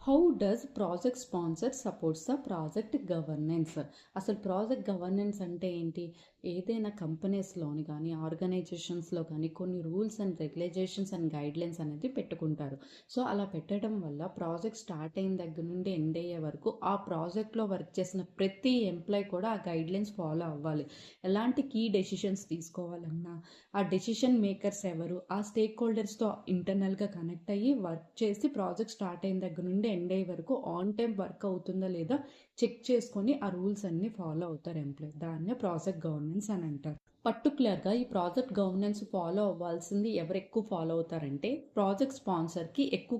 How does project sponsor supports the project governance? అసలు project governance అంటే ఏంటి? ఏదైనా కంపెనీస్లోని కానీ ఆర్గనైజేషన్స్లో కానీ కొన్ని rules and regulations and guidelines అనేది పెట్టుకుంటారు. సో అలా పెట్టడం వల్ల ప్రాజెక్ట్ స్టార్ట్ అయిన దగ్గర నుండి ఎండ్ అయ్యే వరకు ఆ ప్రాజెక్ట్లో వర్క్ చేసిన ప్రతి ఎంప్లాయ్ కూడా ఆ గైడ్లైన్స్ ఫాలో అవ్వాలి. ఎలాంటి కీ డెసిషన్స్ తీసుకోవాలన్నా ఆ డెసిషన్ మేకర్స్ ఎవరు, ఆ స్టేక్ హోల్డర్స్తో ఇంటర్నల్గా కనెక్ట్ అయ్యి వర్క్ చేసి ప్రాజెక్ట్ స్టార్ట్ అయిన దగ్గర నుండి ఎండ్ అయ్యే వరకు ఆన్ టైం వర్క్ అవుతుందా లేదా చెక్ చేసుకొని ఆ రూల్స్ అన్ని ఫాలో అవుతారు ఎంప్లాయ్. దాన్నే ప్రాజెక్ట్ గవర్నెన్స్ అని అంటారు. పర్టికులర్గా ఈ ప్రాజెక్ట్ గవర్నెన్స్ ఫాలో అవ్వాల్సింది ఎవరు ఎక్కువ ఫాలో అవుతారంటే ప్రాజెక్ట్ స్పాన్సర్కి ఎక్కువ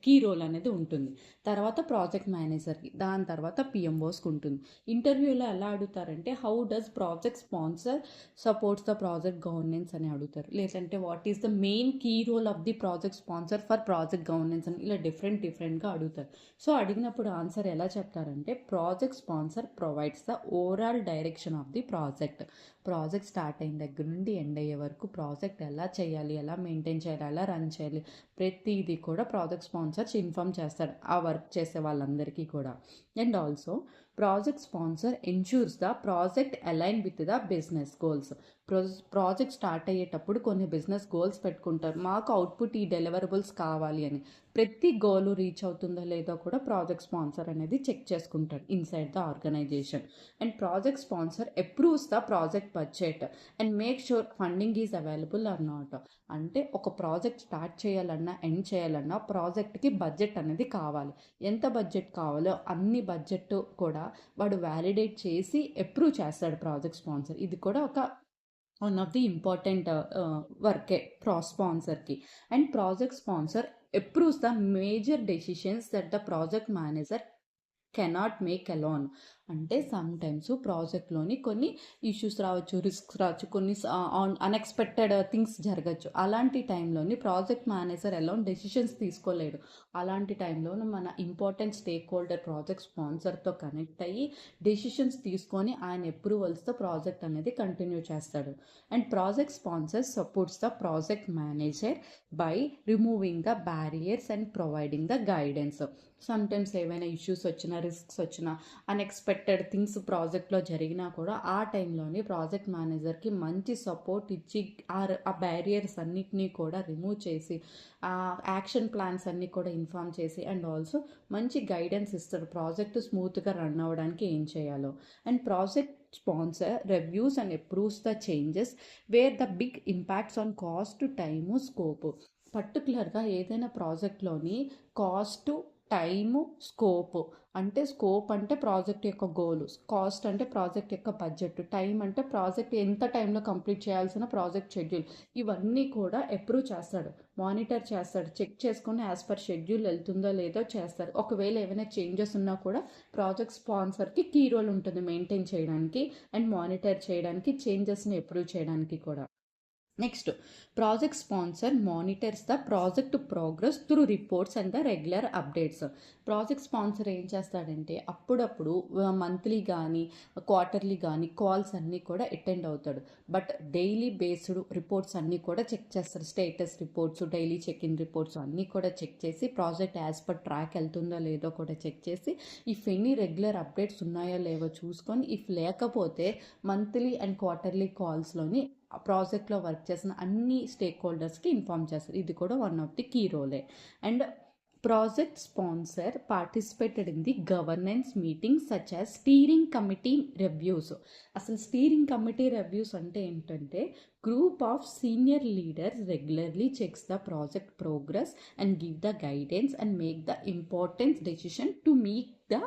కీ రోల్ అనేది ఉంటుంది. తర్వాత ప్రాజెక్ట్ మేనేజర్కి, దాని తర్వాత పిఎంఓస్కి ఉంటుంది. ఇంటర్వ్యూలో ఎలా అడుగుతారంటే how does project sponsor supports the project governance అని అడుగుతారు. లేదంటే what is the main key role of the project sponsor for project governance అని ఇలా డిఫరెంట్గా అడుగుతారు. సో అడిగినప్పుడు ఆన్సర్ ఎలా చెప్తారంటే project sponsor provides the overall direction of the project. Project start అయిన దగ్గర నుండి ఎండ్ అయ్యే వరకు ప్రాజెక్ట్ ఎలా చేయాలి, ఎలా మెయింటైన్ చేయాలి, ఎలా రన్ చేయాలి, ప్రతిదీ కూడా ప్రాజెక్ట్ స్పాన్సర్స్ ఇన్ఫార్మ్ చేస్తారు ఆ వర్క్ చేసే వాళ్ళందరికీ కూడా. And also project sponsor ensures the project align with the business goals. Project start అయ్యేటప్పుడు కొన్ని బిజినెస్ గోల్స్ పెట్టుకుంటారు. మాకు అవుట్పుట్ ఈ డెలివరబుల్స్ కావాలి అని. ప్రతి గోలు రీచ్ అవుతుందో లేదో కూడా ప్రాజెక్ట్ స్పాన్సర్ అనేది చెక్ చేసుకుంటారు inside the organization. And project sponsor approves the project budget and make sure funding is available or not. అంటే ఒక ప్రాజెక్ట్ స్టార్ట్ చేయాలన్నా ఎండ్ చేయాలన్నా ప్రాజెక్ట్కి బడ్జెట్ అనేది కావాలి. ఎంత బడ్జెట్ కావాలో అన్ని బడ్జెట్ కూడా వాడు వ్యాలిడేట్ చేసి అప్రూవ్ చేస్తాడు ప్రాజెక్ట్ స్పాన్సర్. ఇది కూడా ఒక వన్ ఆఫ్ ది ఇంపార్టెంట్ వర్కే స్పాన్సర్కి. And project sponsor approves the major decisions that the project manager cannot make alone. అంటే సమ్ టైమ్స్ ప్రాజెక్ట్లోని కొన్ని ఇష్యూస్ రావచ్చు, రిస్క్స్ రావచ్చు, కొన్ని అన్ఎక్స్పెక్టెడ్ థింగ్స్ జరగచ్చు. అలాంటి టైంలోని ప్రాజెక్ట్ మేనేజర్ అలోన్ డెసిషన్స్ తీసుకోలేడు. అలాంటి టైంలో మన ఇంపార్టెంట్ స్టేక్ హోల్డర్ ప్రాజెక్ట్ స్పాన్సర్తో కనెక్ట్ అయ్యి డెసిషన్స్ తీసుకొని ఆయన అప్రూవల్స్తో ప్రాజెక్ట్ అనేది కంటిన్యూ చేస్తాడు. And project sponsor supports the project manager by removing the barriers and providing the guidance. Sometimes ఏవైనా ఇష్యూస్ వచ్చినా, రిస్క్స్ వచ్చినా, అన్ఎక్స్పెక్టెడ్ థింగ్స్ ప్రాజెక్ట్లో జరిగినా కూడా ఆ టైంలోని ప్రాజెక్ట్ మేనేజర్కి మంచి సపోర్ట్ ఇచ్చి ఆ బ్యారియర్స్ అన్నిటినీ కూడా రిమూవ్ చేసి ఆ యాక్షన్ ప్లాన్స్ అన్నీ కూడా ఇన్ఫార్మ్ చేసి అండ్ ఆల్సో మంచి గైడెన్స్ ఇస్తారు ప్రాజెక్ట్ స్మూత్గా రన్ అవ్వడానికి ఏం చేయాలో. And project sponsor reviews and approves the changes where the big impacts on cost, time, scope. పర్టికులర్గా ఏదైనా ప్రాజెక్ట్లోని కాస్ట్, టైము, స్కోప్. అంటే స్కోప్ అంటే ప్రాజెక్ట్ యొక్క గోలు, కాస్ట్ అంటే ప్రాజెక్ట్ యొక్క బడ్జెట్, టైం అంటే ప్రాజెక్ట్ ఎంత టైంలో కంప్లీట్ చేయాల్సిన ప్రాజెక్ట్ షెడ్యూల్, ఇవన్నీ కూడా అప్రూవ్ చేస్తాడు, మానిటర్ చేస్తాడు, చెక్ చేసుకుని యాజ్ పర్ షెడ్యూల్ వెళ్తుందో లేదో చేస్తారు. ఒకవేళ ఏమైనా చేంజెస్ ఉన్నా కూడా ప్రాజెక్ట్ స్పాన్సర్కి కీ రోల్ ఉంటుంది మెయింటైన్ చేయడానికి అండ్ మానిటర్ చేయడానికి, చేంజెస్ని అప్రూవ్ చేయడానికి కూడా. Next, project sponsor monitors the project progress through reports and the regular updates. Project sponsor ఏం చేస్తాడంటే అప్పుడప్పుడు మంత్లీ కానీ క్వార్టర్లీ కానీ కాల్స్ అన్నీ కూడా అటెండ్ అవుతాడు. బట్ డైలీ బేస్డ్ రిపోర్ట్స్ అన్నీ కూడా చెక్ చేస్తారు. Status reports, daily check in reports అన్నీ కూడా చెక్ చేసి ప్రాజెక్ట్ యాజ్ పర్ ట్రాక్ వెళ్తుందో లేదో కూడా చెక్ చేసి ఇఫ్ ఎనీ రెగ్యులర్ అప్డేట్స్ ఉన్నాయో లేవో చూసుకొని ఇఫ్ లేకపోతే మంత్లీ అండ్ క్వార్టర్లీ కాల్స్లోని ఆ ప్రాజెక్ట్లో వర్క్ చేసిన అన్ని స్టేక్ హోల్డర్స్కి ఇన్ఫార్మ్ చేస్తారు. ఇది కూడా వన్ ఆఫ్ ది కీ రోలే. And project sponsor participated in the governance meetings such as steering committee reviews. అసలు స్టీరింగ్ కమిటీ రివ్యూస్ అంటే ఏంటంటే group of senior leaders regularly checks the project progress and give the guidance and make the important decision to make the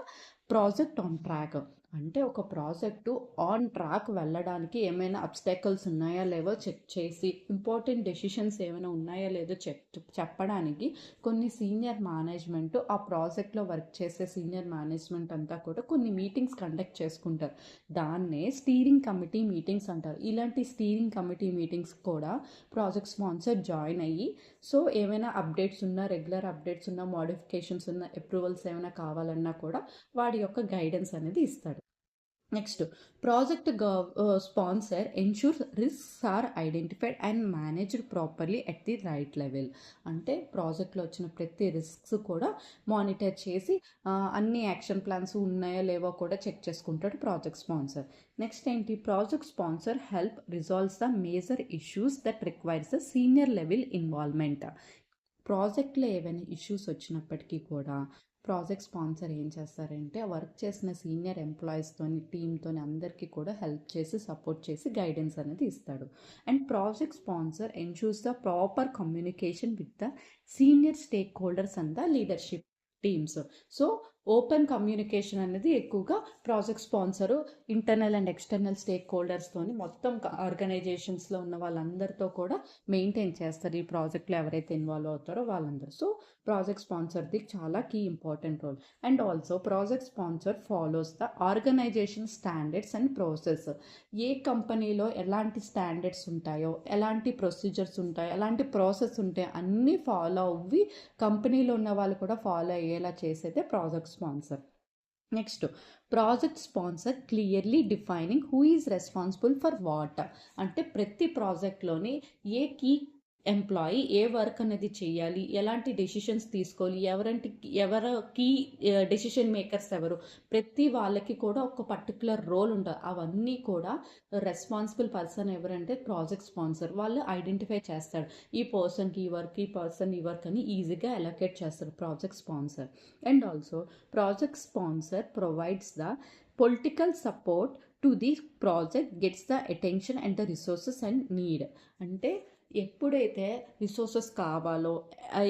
project on track. అంటే ఒక project on track వెళ్ళడానికి ఏమైనా obstacles ఉన్నాయా లేవో check చేసి important decisions ఏమైనా ఉన్నాయా లేదో చెప్పడానికి కొన్ని సీనియర్ మేనేజ్మెంట్, ఆ ప్రాజెక్ట్లో వర్క్ చేసే సీనియర్ మేనేజ్మెంట్ అంతా కూడా కొన్ని మీటింగ్స్ కండక్ట్ చేసుకుంటారు. దాన్నే స్టీరింగ్ కమిటీ మీటింగ్స్ అంటారు. ఇలాంటి స్టీరింగ్ కమిటీ మీటింగ్స్ కూడా ప్రాజెక్ట్ స్పాన్సర్ జాయిన్ అయ్యి సో ఏమైనా అప్డేట్స్ ఉన్నా, రెగ్యులర్ అప్డేట్స్ ఉన్నా, మోడిఫికేషన్స్ ఉన్న, అప్రూవల్స్ ఏమైనా కావాలన్నా కూడా వాడి యొక్క గైడెన్స్ అనేది ఇస్తాడు. Next project sponsor ensure risks are identified and managed properly at the right level. అంటే ప్రాజెక్ట్లో వచ్చిన ప్రతి రిస్క్స్ కూడా మానిటర్ చేసి అన్ని యాక్షన్ ప్లాన్స్ ఉన్నాయో లేవో కూడా చెక్ చేసుకుంటాడు ప్రాజెక్ట్ స్పాన్సర్. నెక్స్ట్ ఏంటి, project sponsor help resolves the major issues that requires the senior level involvement. ప్రాజెక్ట్లో ఏవైనా ఇష్యూస్ వచ్చినప్పటికీ కూడా ప్రాజెక్ట్ స్పాన్సర్ ఏం చేస్తారంటే వర్క్ చేసిన సీనియర్ ఎంప్లాయీస్తోని టీమ్తోని అందరికీ కూడా హెల్ప్ చేసి సపోర్ట్ చేసి గైడెన్స్ అనేది ఇస్తాడు. And project sponsor ensures the proper communication with the senior stakeholders and the leadership teams. So open communication అనేది ఎక్కువగా project sponsor internal and external స్టేక్ హోల్డర్స్తోని మొత్తం ఆర్గనైజేషన్స్లో ఉన్న వాళ్ళందరితో కూడా మెయింటైన్ చేస్తారు ఈ ప్రాజెక్ట్లో ఎవరైతే ఇన్వాల్వ్ అవుతారో వాళ్ళందరూ. సో ప్రాజెక్ట్ స్పాన్సర్ది చాలా key important role. And also project sponsor follows the organization standards and process. ఏ కంపెనీలో ఎలాంటి స్టాండర్డ్స్ ఉంటాయో, ఎలాంటి ప్రొసీజర్స్ ఉంటాయో, ఎలాంటి ప్రాసెస్ ఉంటాయో అన్నీ ఫాలో అవ్వి కంపెనీలో ఉన్న వాళ్ళు కూడా ఫాలో అయ్యేలా చేసేదే project sponsor. Next project sponsor clearly defining who is responsible for what. అంటే ప్రతి ప్రాజెక్ట్లోని ఏ కీ ఎంప్లాయీ ఏ వర్క్ అనేది చేయాలి, ఎలాంటి డెసిషన్స్ తీసుకోవాలి, ఎవరు కీ డెసిషన్ మేకర్స్ ఎవరు, ప్రతి వాళ్ళకి కూడా ఒక పర్టికులర్ రోల్ ఉంటుంది. అవన్నీ కూడా రెస్పాన్సిబుల్ పర్సన్ ఎవరంటే ప్రాజెక్ట్ స్పాన్సర్ వాళ్ళు ఐడెంటిఫై చేస్తాడు. ఈ పర్సన్కి ఈ వర్క్, ఈ పర్సన్ ఈ వర్క్ అని ఈజీగా అలొకేట్ చేస్తారు project sponsor. And also project sponsor provides the political support to the project gets the attention and the resources and need. అంటే ఎప్పుడైతే రిసోర్సెస్ కావాలో,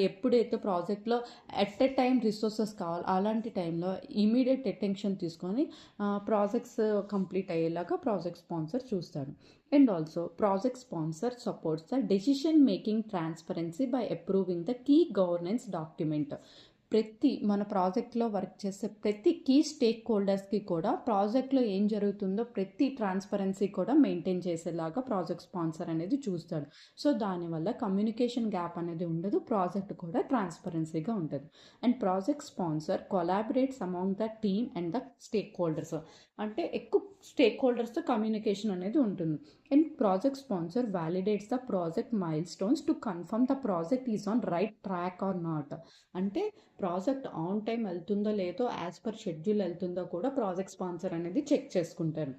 ఎప్పుడైతే ప్రాజెక్ట్లో ఎట్ ఎ టైం రిసోర్సెస్ కావాలో అలాంటి టైంలో ఇమీడియట్ అటెన్షన్ తీసుకొని ప్రాజెక్ట్స్ కంప్లీట్ అయ్యేలాగా ప్రాజెక్ట్ స్పాన్సర్ చూస్తాడు. And also project sponsor supports the decision making transparency by approving the key governance document. ప్రతి మన ప్రాజెక్ట్లో వర్క్ చేసే ప్రతి కీ స్టేక్ హోల్డర్స్కి కూడా ప్రాజెక్ట్లో ఏం జరుగుతుందో ప్రతి ట్రాన్స్పరెన్సీ కూడా మెయింటైన్ చేసేలాగా ప్రాజెక్ట్ స్పాన్సర్ అనేది చూస్తాడు. సో దానివల్ల కమ్యూనికేషన్ గ్యాప్ అనేది ఉండదు, ప్రాజెక్ట్ కూడా ట్రాన్స్పరెన్సీగా ఉంటుంది. And project sponsor collaborates among the team and the stakeholders. అంటే ఎక్కువ స్టేక్ హోల్డర్స్తో కమ్యూనికేషన్ అనేది ఉంటుంది. And project sponsor validates the project milestones to confirm the project is on right track or not. అంటే ప్రాజెక్ట్ ఆన్ టైం వెళ్తుందో లేదో, as per schedule వెళ్తుందో కూడా ప్రాజెక్ట్ స్పాన్సర్ అనేది చెక్ చేసుకుంటారు.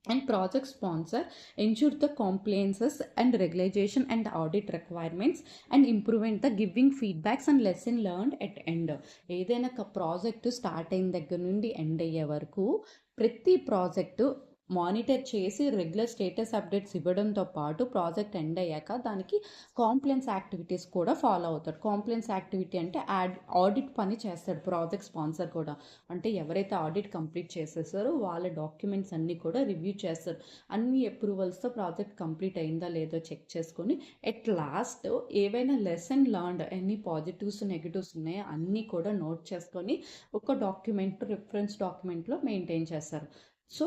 And project sponsor ensure the compliances and regularization and audit requirements and improvement the giving feedbacks and lesson learned at end. ఏదైనా project start అయిన దగ్గర నుండి ఎండ్ అయ్యే వరకు ప్రతి ప్రాజెక్టు మానిటర్ చేసి రెగ్యులర్ స్టేటస్ అప్డేట్స్ ఇవ్వడంతో పాటు ప్రాజెక్ట్ ఎండ్ అయ్యాక దానికి కాంప్లయన్స్ యాక్టివిటీస్ కూడా ఫాలో అవుతాడు. కాంప్లయన్స్ యాక్టివిటీ అంటే ఆడిట్ పని చేస్తాడు ప్రాజెక్ట్ స్పాన్సర్ కూడా. అంటే ఎవరైతే ఆడిట్ కంప్లీట్ చేసేసారో వాళ్ళ డాక్యుమెంట్స్ అన్నీ కూడా రివ్యూ చేస్తారు. అన్ని అప్రూవల్స్తో ప్రాజెక్ట్ కంప్లీట్ అయిందా లేదో చెక్ చేసుకొని ఎట్ లాస్ట్ ఏవైనా లెసన్ లర్న్డ్, ఎన్ని పాజిటివ్స్ నెగిటివ్స్ ఉన్నాయో అన్నీ కూడా నోట్ చేసుకొని ఒక డాక్యుమెంట్, రిఫరెన్స్ డాక్యుమెంట్లో మెయింటైన్ చేస్తారు. సో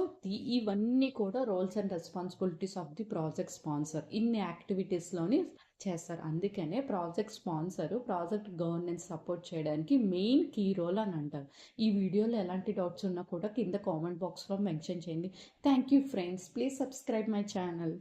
ఇవన్నీ కూడా roles and responsibilities of the project sponsor ఇన్ని యాక్టివిటీస్లోని చేస్తారు. అందుకనే project sponsor project governance support చేయడానికి మెయిన్ కీ రోల్ అని అంటారు. ఈ వీడియోలో ఎలాంటి డౌట్స్ ఉన్నా కూడా కింద కామెంట్ బాక్స్లో మెన్షన్ చేయండి. Thank you friends, please subscribe my channel.